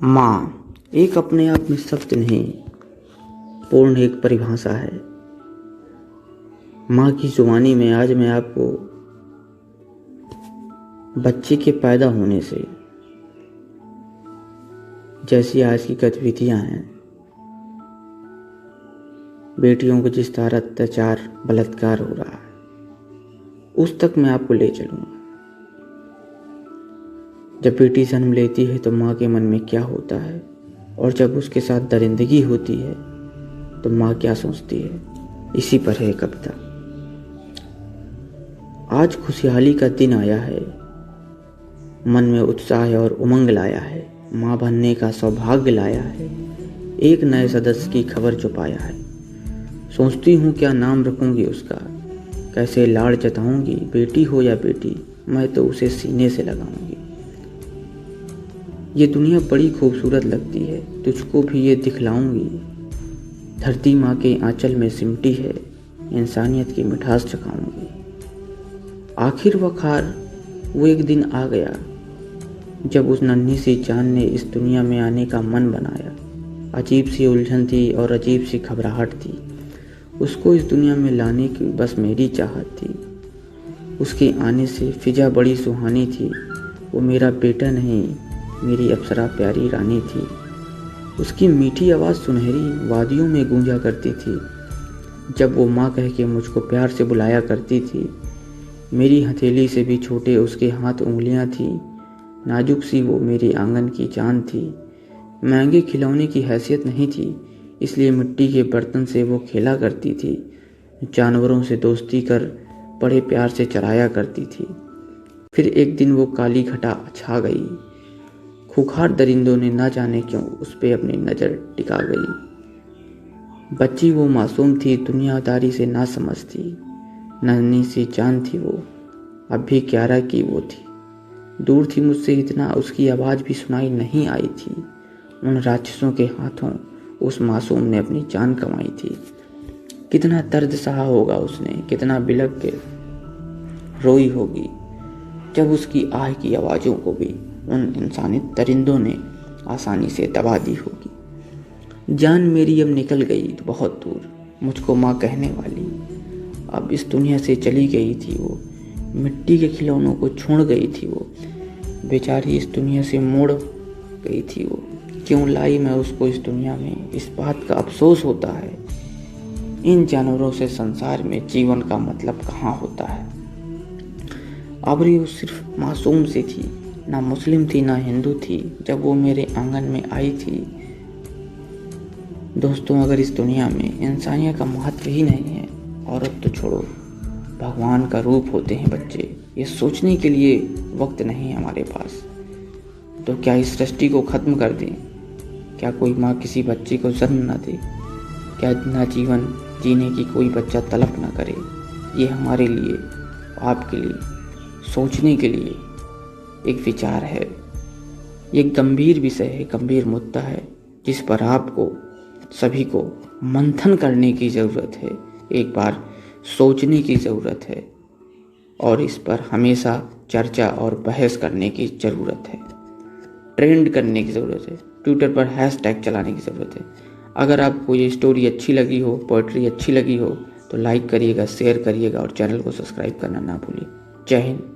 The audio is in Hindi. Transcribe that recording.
माँ एक अपने आप में शब्द नहीं, पूर्ण एक परिभाषा है। माँ की जुबानी में आज मैं आपको बच्चे के पैदा होने से जैसी आज की गतिविधियां हैं, बेटियों को जिस तरह अत्याचार बलात्कार हो रहा है, उस तक मैं आपको ले चलूंगा। जब बेटी जन्म लेती है तो माँ के मन में क्या होता है, और जब उसके साथ दरिंदगी होती है तो माँ क्या सोचती है। इसी पर है कविता। आज खुशहाली का दिन आया है, मन में उत्साह और उमंग लाया है। माँ बनने का सौभाग्य लाया है, एक नए सदस्य की खबर जो पाया है। सोचती हूँ क्या नाम रखूंगी उसका, कैसे लाड़ जताऊंगी। बेटी हो या बेटी, मैं तो उसे सीने से लगाऊंगी। ये दुनिया बड़ी खूबसूरत लगती है, तुझको भी ये दिखलाऊंगी। धरती माँ के आंचल में सिमटी है, इंसानियत की मिठास चखाऊंगी। आखिर वो एक दिन आ गया जब उस नन्ही सी जान ने इस दुनिया में आने का मन बनाया। अजीब सी उलझन थी और अजीब सी घबराहट थी। उसको इस दुनिया में लाने की बस मेरी चाहत थी। उसके आने से फिजा बड़ी सुहानी थी। वो मेरा बेटा नहीं, मेरी अप्सरा प्यारी रानी थी। उसकी मीठी आवाज़ सुनहरी वादियों में गूंजा करती थी। जब वो माँ कह के मुझको प्यार से बुलाया करती थी। मेरी हथेली से भी छोटे उसके हाथ उंगलियां थी। नाजुक सी वो मेरी आंगन की जान थी। महंगे खिलौने की हैसियत नहीं थी, इसलिए मिट्टी के बर्तन से वो खेला करती थी। जानवरों से दोस्ती कर बड़े प्यार से चराया करती थी। फिर एक दिन वो काली घटा छा गई। खूंखार दरिंदों ने ना जाने क्यों उस पे अपनी नज़र टिका गई। बच्ची वो मासूम थी, दुनियादारी से ना समझती। नन्ही सी जान थी वो, अब भी 11 की वो थी। दूर थी मुझसे इतना, उसकी आवाज़ भी सुनाई नहीं आई थी। उन राक्षसों के हाथों उस मासूम ने अपनी जान कमाई थी। कितना दर्द सहा होगा उसने, कितना बिलख के रोई होगी, जब उसकी आह की आवाज़ों को भी उन इंसानी दरिंदों ने आसानी से दबा दी होगी। जान मेरी अब निकल गई तो बहुत दूर, मुझको माँ कहने वाली। अब इस दुनिया से चली गई थी वो, मिट्टी के खिलौनों को छोड़ गई थी वो। बेचारी इस दुनिया से मुड़ गई थी वो। क्यों लाई मैं उसको इस दुनिया में, इस बात का अफसोस होता है। इन जानवरों से संसार में जीवन का मतलब कहाँ होता है। अबरी वो सिर्फ मासूम सी थी, ना मुस्लिम थी ना हिंदू थी, जब वो मेरे आंगन में आई थी। दोस्तों, अगर इस दुनिया में इंसानियत का महत्व ही नहीं है, औरत तो छोड़ो, भगवान का रूप होते हैं बच्चे, ये सोचने के लिए वक्त नहीं है हमारे पास। तो क्या इस सृष्टि को ख़त्म कर दें? क्या कोई माँ किसी बच्चे को जन्म न दे? क्या ना जीवन जीने की कोई बच्चा तलब ना करे? ये हमारे लिए, आपके लिए सोचने के लिए एक विचार है। ये गंभीर विषय है, गंभीर मुद्दा है, जिस पर आपको सभी को मंथन करने की ज़रूरत है, एक बार सोचने की ज़रूरत है, और इस पर हमेशा चर्चा और बहस करने की ज़रूरत है। ट्रेंड करने की ज़रूरत है, ट्विटर पर हैशटैग चलाने की ज़रूरत है। अगर आपको ये स्टोरी अच्छी लगी हो, पोइट्री अच्छी लगी हो, तो लाइक करिएगा, शेयर करिएगा और चैनल को सब्सक्राइब करना ना भूलिए। जय हिंद।